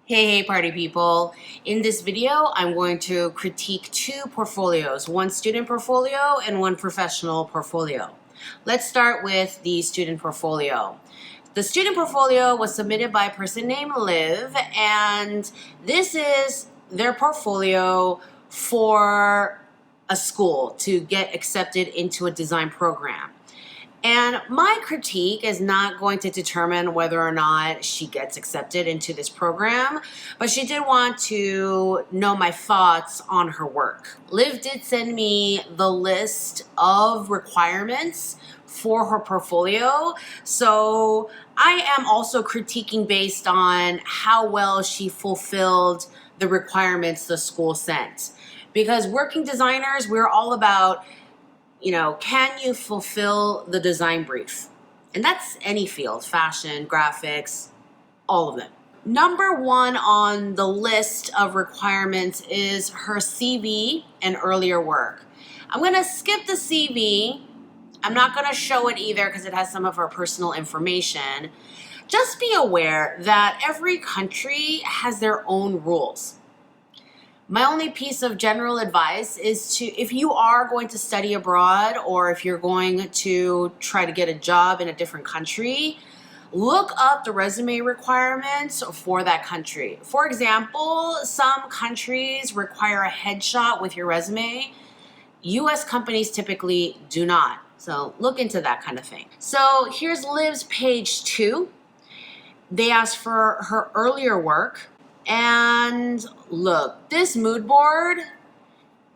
Hey party people. In this video, I'm going to critique two portfolios, one student portfolio and one professional portfolio. Let's start with the student portfolio. The student portfolio was submitted by a person named Liv, and this is their portfolio for a school to get accepted into a design program. And my critique is not going to determine whether or not she gets accepted into this program, but she did want to know my thoughts on her work. Liv did send me the list of requirements for her portfolio, so I am also critiquing based on how well she fulfilled the requirements the school sent. Because working designers, we're all about can you fulfill the design brief? And that's any field, fashion, graphics, all of them. Number one on the list of requirements is her CV and earlier work. I'm gonna skip the CV. I'm not gonna show it either because it has some of her personal information. Just be aware that every country has their own rules. My only piece of general advice is if you are going to study abroad or if you're going to try to get a job in a different country, look up the resume requirements for that country. For example, some countries require a headshot with your resume. US companies typically do not. So look into that kind of thing. So here's Liv's page 2. They asked for her earlier work. And look, this mood board,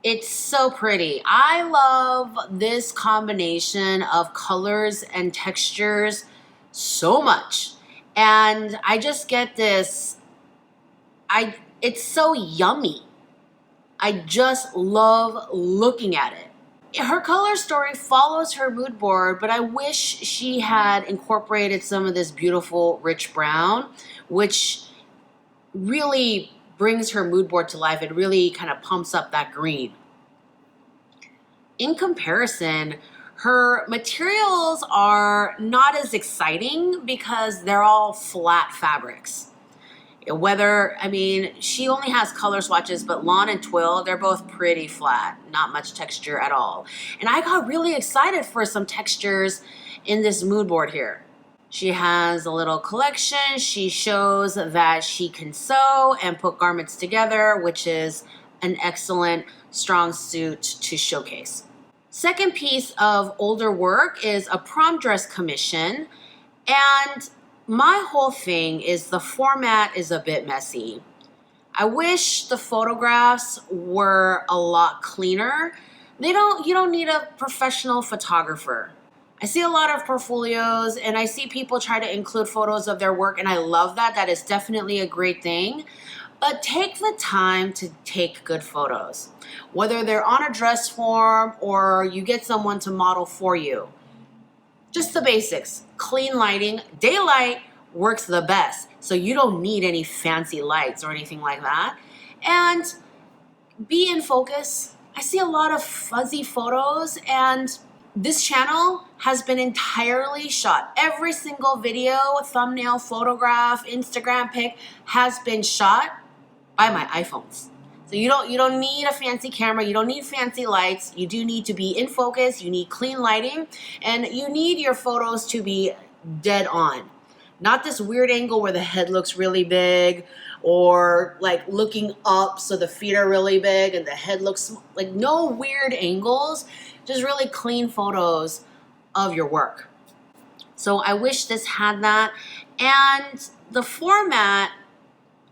it's so pretty. I love this combination of colors and textures so much. And I just get this, it's so yummy. I just love looking at it. Her color story follows her mood board, but I wish she had incorporated some of this beautiful rich brown, which really brings her mood board to life. It really kind of pumps up that green. In comparison, her materials are not as exciting because they're all flat fabrics. She only has color swatches, but lawn and twill, they're both pretty flat, not much texture at all. And I got really excited for some textures in this mood board here. She has a little collection. She shows that she can sew and put garments together, which is an excellent strong suit to showcase. Second piece of older work is a prom dress commission. And my whole thing is the format is a bit messy. I wish the photographs were a lot cleaner. You don't need a professional photographer. I see a lot of portfolios and I see people try to include photos of their work, and I love that. That is definitely a great thing. But take the time to take good photos, whether they're on a dress form or you get someone to model for you. Just the basics, clean lighting, daylight works the best. So you don't need any fancy lights or anything like that. And be in focus. I see a lot of fuzzy photos, and this channel has been entirely shot. Every single video, thumbnail, photograph, Instagram pic has been shot by my iPhones. So you don't need a fancy camera, you don't need fancy lights. You do need to be in focus, you need clean lighting, and you need your photos to be dead on. Not this weird angle where the head looks really big, or like looking up so the feet are really big and the head looks like, no weird angles, just really clean photos of your work. So I wish this had that. And the format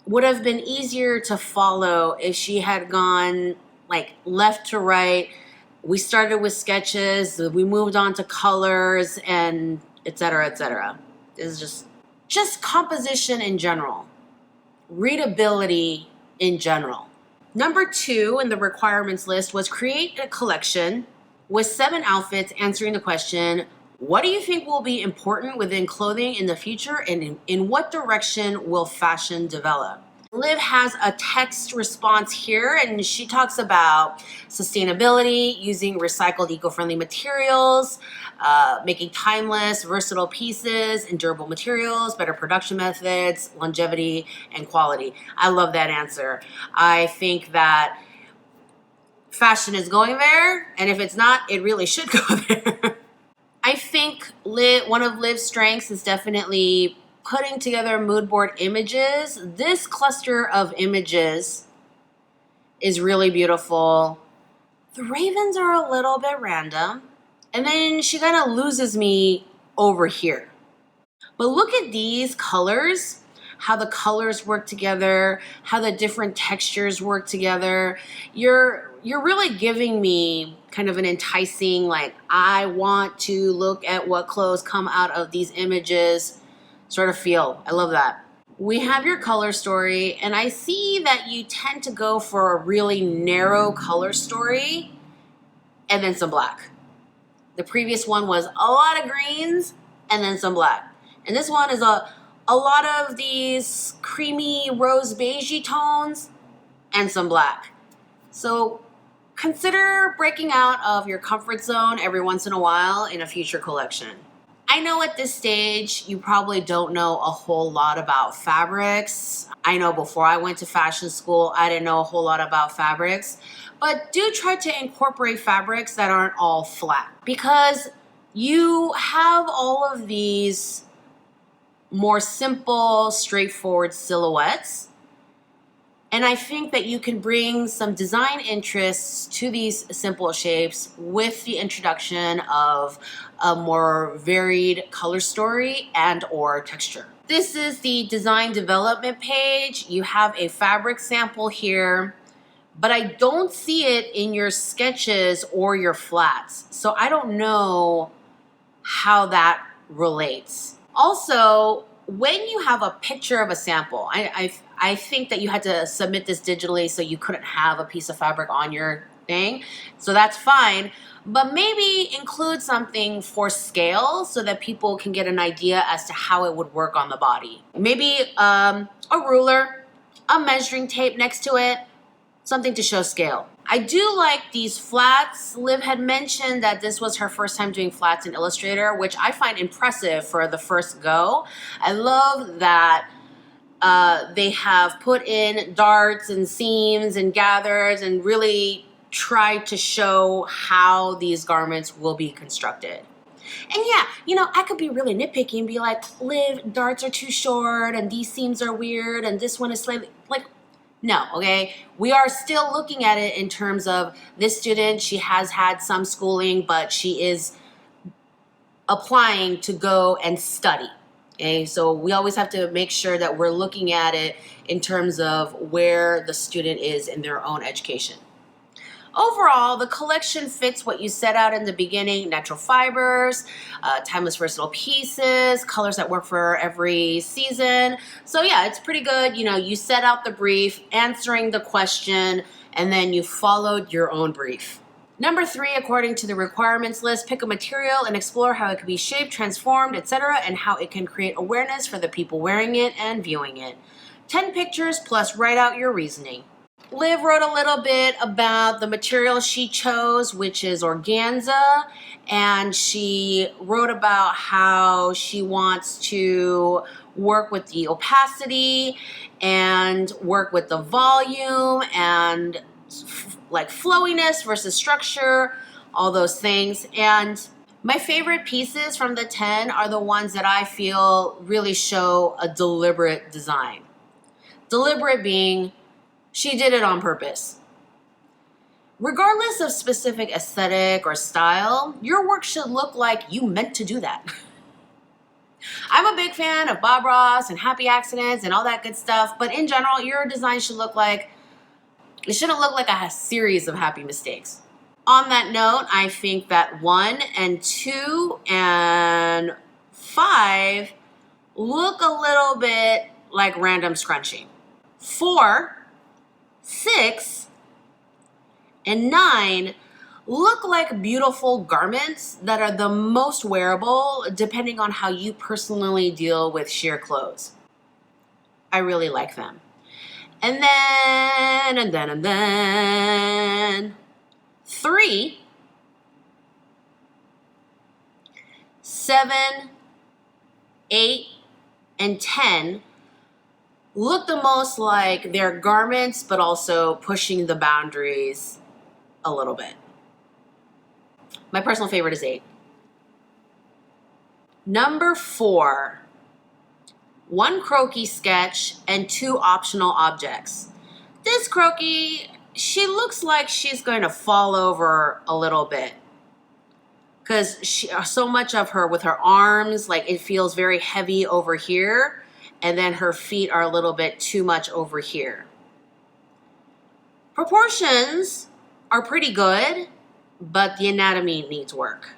would have been easier to follow if she had gone like left to right. We started with sketches, we moved on to colors, and et cetera, et cetera. This is just composition in general. Readability in general. Number 2 in the requirements list was create a collection with 7 outfits answering the question, what do you think will be important within clothing in the future, and in what direction will fashion develop? Liv has a text response here, and she talks about sustainability, using recycled eco-friendly materials, making timeless, versatile pieces and durable materials, better production methods, longevity, and quality. I love that answer. I think that fashion is going there, and if it's not, it really should go there. I think one of Liv's strengths is definitely putting together mood board images. This cluster of images is really beautiful. The ravens are a little bit random, and then she kind of loses me over here. But look at these colors, how the colors work together, how the different textures work together. You're really giving me kind of an enticing, like, I want to look at what clothes come out of these images sort of feel. I love that. We have your color story, and I see that you tend to go for a really narrow color story and then some black. The previous one was a lot of greens and then some black. And this one is a lot of these creamy rose beigey tones and some black. So consider breaking out of your comfort zone every once in a while in a future collection. I know at this stage you probably don't know a whole lot about fabrics. I know before I went to fashion school, I didn't know a whole lot about fabrics. But do try to incorporate fabrics that aren't all flat, because you have all of these more simple, straightforward silhouettes. And I think that you can bring some design interests to these simple shapes with the introduction of a more varied color story and or texture. This is the design development page. You have a fabric sample here, but I don't see it in your sketches or your flats. So I don't know how that relates. Also, when you have a picture of a sample, I think that you had to submit this digitally, so you couldn't have a piece of fabric on your thing. So that's fine. But maybe include something for scale so that people can get an idea as to how it would work on the body. Maybe a ruler, a measuring tape next to it, something to show scale. I do like these flats. Liv had mentioned that this was her first time doing flats in Illustrator, which I find impressive for the first go. I love that they have put in darts and seams and gathers and really tried to show how these garments will be constructed. And yeah, I could be really nitpicky and be like, Liv, darts are too short and these seams are weird and this one is slightly, no, okay? We are still looking at it in terms of this student, she has had some schooling, but she is applying to go and study, okay? So we always have to make sure that we're looking at it in terms of where the student is in their own education. Overall, the collection fits what you set out in the beginning: natural fibers, timeless versatile pieces, colors that work for every season. So yeah, it's pretty good. You set out the brief, answering the question, and then you followed your own brief. Number 3, according to the requirements list, pick a material and explore how it can be shaped, transformed, etc., and how it can create awareness for the people wearing it and viewing it. 10 pictures plus write out your reasoning. Liv wrote a little bit about the material she chose, which is organza, and she wrote about how she wants to work with the opacity and work with the volume and like flowiness versus structure, all those things. And my favorite pieces from the 10 are the ones that I feel really show a deliberate design. Deliberate being, she did it on purpose. Regardless of specific aesthetic or style, your work should look like you meant to do that. I'm a big fan of Bob Ross and happy accidents and all that good stuff, but in general, your design should look like, it shouldn't look like a series of happy mistakes. On that note, I think that 1 and 2 and 5 look a little bit like random scrunching. 4, 6, and 9 look like beautiful garments that are the most wearable depending on how you personally deal with sheer clothes. I really like them. And then 3, 7, 8, and 10 look the most like they're garments, but also pushing the boundaries a little bit. My personal favorite is 8. Number 4, 1 croquis sketch and 2 optional objects. This croquis, she looks like she's going to fall over a little bit because so much of her with her arms, like it feels very heavy over here, and then her feet are a little bit too much over here. Proportions are pretty good, but the anatomy needs work.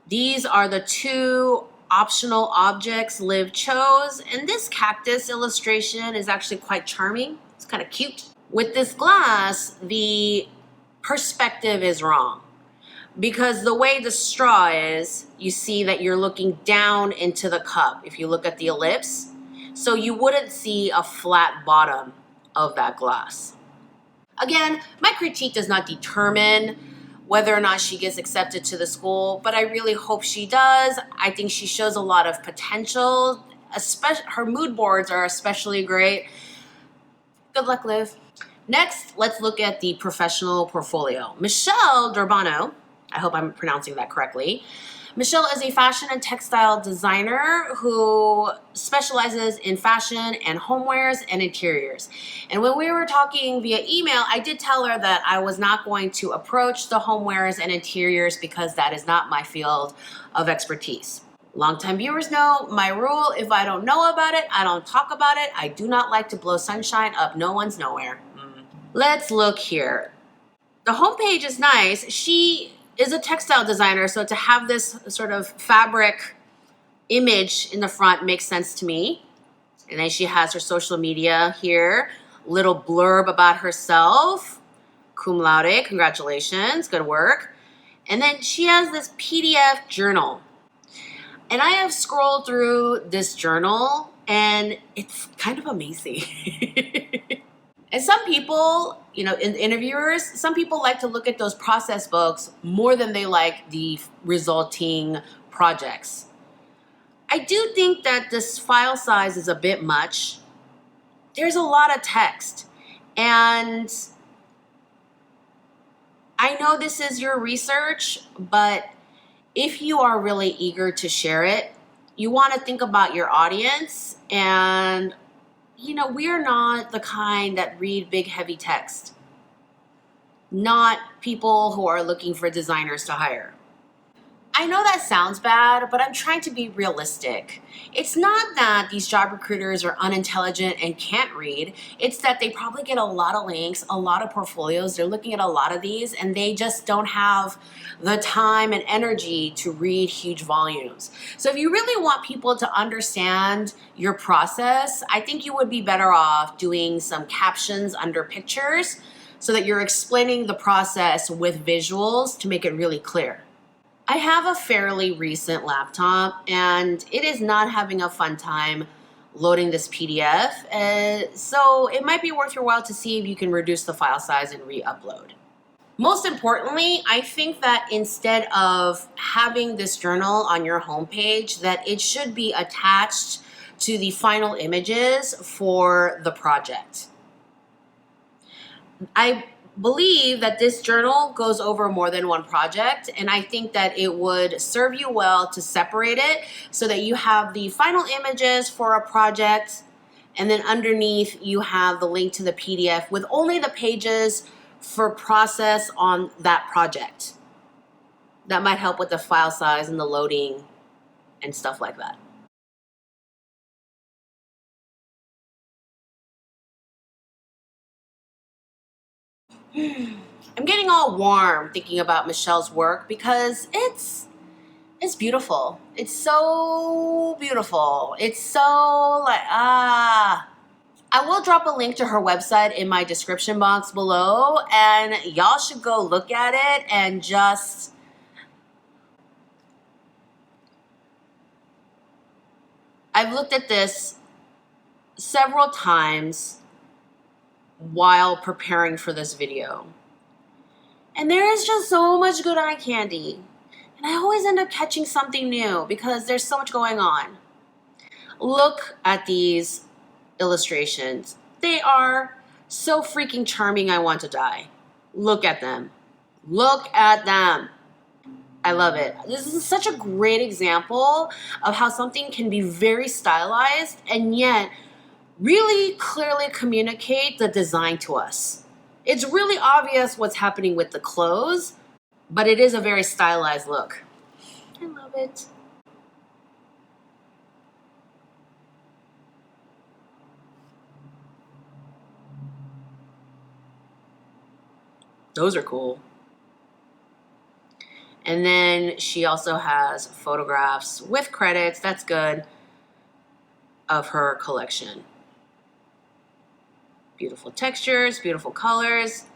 These are the 2 optional objects Liv chose, and this cactus illustration is actually quite charming. It's kind of cute. With this glass, the perspective is wrong because the way the straw is, you see that you're looking down into the cup if you look at the ellipse, so you wouldn't see a flat bottom of that glass. Again, my critique does not determine whether or not she gets accepted to the school, but I really hope she does. I think she shows a lot of potential. Her mood boards are especially great. Good luck, Liv. Next, let's look at the professional portfolio. Michelle Durbin, I hope I'm pronouncing that correctly. Michelle is a fashion and textile designer who specializes in fashion and homewares and interiors. And when we were talking via email, I did tell her that I was not going to approach the homewares and interiors because that is not my field of expertise. Longtime viewers know my rule: if I don't know about it, I don't talk about it. I do not like to blow sunshine up no one's nowhere. Let's look here. The homepage is nice. She is a textile designer, so to have this sort of fabric image in the front makes sense to me. And then she has her social media here, little blurb about herself, cum laude, congratulations, good work. And then she has this PDF journal. And I have scrolled through this journal and it's kind of amazing. And some people, in interviewers, some people like to look at those process books more than they like the resulting projects. I do think that this file size is a bit much. There's a lot of text. And I know this is your research, but if you are really eager to share it, you want to think about your audience. And we are not the kind that read big, heavy text. Not people who are looking for designers to hire. I know that sounds bad, but I'm trying to be realistic. It's not that these job recruiters are unintelligent and can't read. It's that they probably get a lot of links, a lot of portfolios. They're looking at a lot of these, and they just don't have the time and energy to read huge volumes. So if you really want people to understand your process, I think you would be better off doing some captions under pictures so that you're explaining the process with visuals to make it really clear. I have a fairly recent laptop and it is not having a fun time loading this PDF, so it might be worth your while to see if you can reduce the file size and re-upload. Most importantly, I think that instead of having this journal on your homepage, that it should be attached to the final images for the project. I believe that this journal goes over more than one project, and I think that it would serve you well to separate it so that you have the final images for a project, and then underneath you have the link to the PDF with only the pages for process on that project. That might help with the file size and the loading and stuff like that. I'm getting all warm thinking about Michelle's work because it's beautiful. It's so beautiful. It's so I will drop a link to her website in my description box below, and y'all should go look at it and just I've looked at this several times while preparing for this video. And there is just so much good eye candy. And I always end up catching something new because there's so much going on. Look at these illustrations. They are so freaking charming, I want to die. Look at them. Look at them. I love it. This is such a great example of how something can be very stylized and yet really clearly communicate the design to us. It's really obvious what's happening with the clothes, but it is a very stylized look. I love it. Those are cool. And then she also has photographs with credits, that's good, of her collection. Beautiful textures, beautiful colors.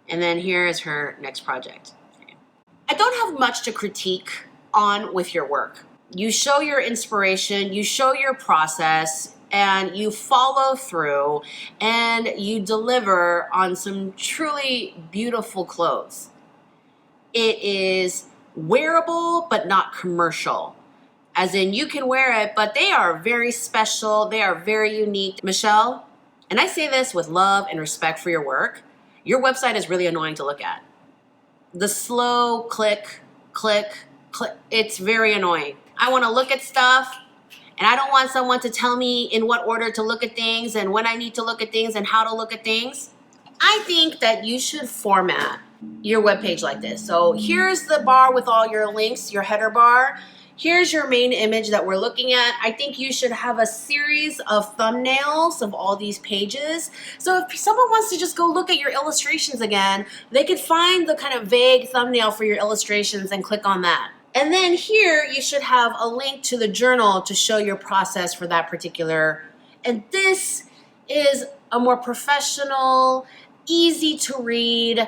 And then here is her next project. I don't have much to critique on with your work. You show your inspiration, you show your process, and you follow through, and you deliver on some truly beautiful clothes. It is wearable, but not commercial. As in, you can wear it, but they are very special, they are very unique. Michelle, and I say this with love and respect for your work, your website is really annoying to look at. The slow click, click, click, it's very annoying. I want to look at stuff, and I don't want someone to tell me in what order to look at things and when I need to look at things and how to look at things. I think that you should format your webpage like this. So here's the bar with all your links, your header bar. Here's your main image that we're looking at. I think you should have a series of thumbnails of all these pages. So if someone wants to just go look at your illustrations again, they could find the kind of vague thumbnail for your illustrations and click on that. And then here you should have a link to the journal to show your process for that particular. And this is a more professional, easy to read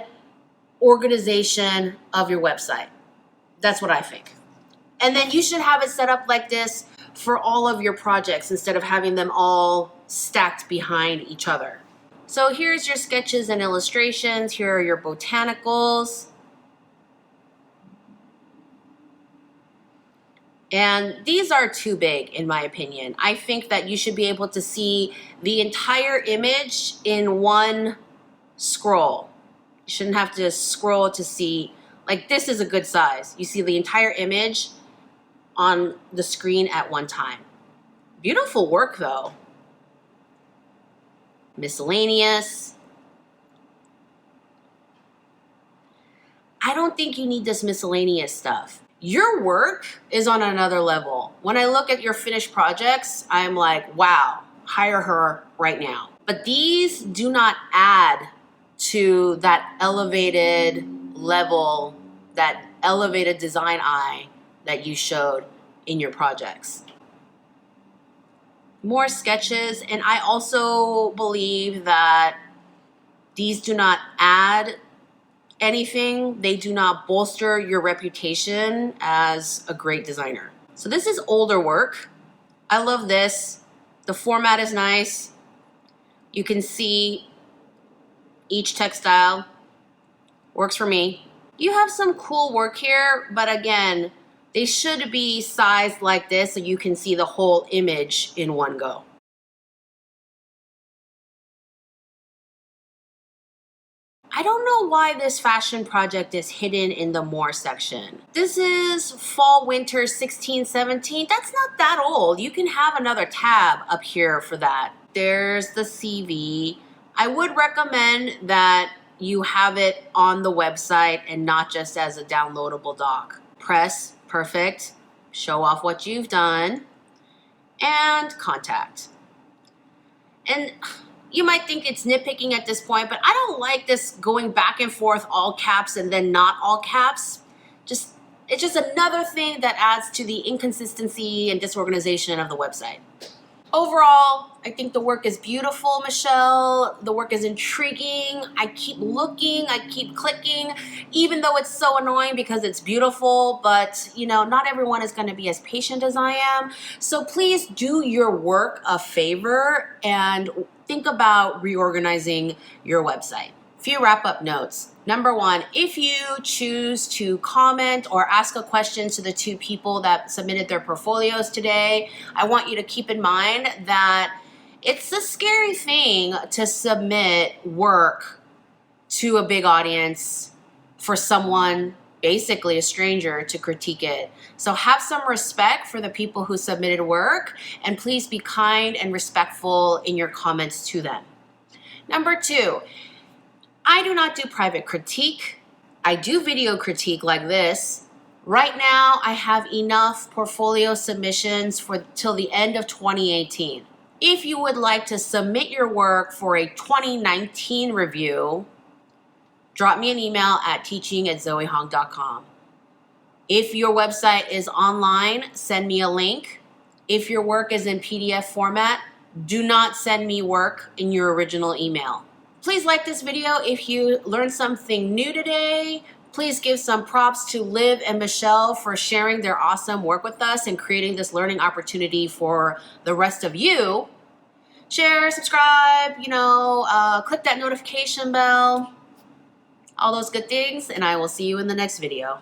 organization of your website. That's what I think. And then you should have it set up like this for all of your projects instead of having them all stacked behind each other. So here's your sketches and illustrations. Here are your botanicals. And these are too big, in my opinion. I think that you should be able to see the entire image in one scroll. You shouldn't have to scroll to see, like this is a good size. You see the entire image on the screen at one time. Beautiful work though. Miscellaneous. I don't think you need this miscellaneous stuff. Your work is on another level. When I look at your finished projects, I'm like, wow, hire her right now. But these do not add to that elevated level, that elevated design eye that you showed in your projects. More sketches, and I also believe that these do not add anything. They do not bolster your reputation as a great designer. So this is older work. I love this. The format is nice. You can see each textile. Works for me. You have some cool work here, but again, they should be sized like this so you can see the whole image in one go. I don't know why this fashion project is hidden in the more section. This is fall winter 16-17. That's not that old. You can have another tab up here for that. There's the CV. I would recommend that you have it on the website and not just as a downloadable doc. Press, perfect. Show off what you've done. And contact. And you might think it's nitpicking at this point, but I don't like this going back and forth, all caps and then not all caps. It's just another thing that adds to the inconsistency and disorganization of the website. Overall, I think the work is beautiful, Michelle. The work is intriguing. I keep looking, I keep clicking, even though it's so annoying because it's beautiful, but you know, not everyone is going to be as patient as I am. So please do your work a favor and think about reorganizing your website. Few wrap-up notes. Number one, if you choose to comment or ask a question to the 2 people that submitted their portfolios today, I want you to keep in mind that it's a scary thing to submit work to a big audience for someone, basically a stranger, to critique it. So have some respect for the people who submitted work, and please be kind and respectful in your comments to them. Number 2, I do not do private critique. I do video critique like this. Right now, I have enough portfolio submissions for till the end of 2018. If you would like to submit your work for a 2019 review, drop me an email at teaching@zoehong.com. If your website is online, send me a link. If your work is in PDF format, do not send me work in your original email. Please like this video if you learned something new today. Please give some props to Liv and Michelle for sharing their awesome work with us and creating this learning opportunity for the rest of you. Share, subscribe, click that notification bell, all those good things, and I will see you in the next video.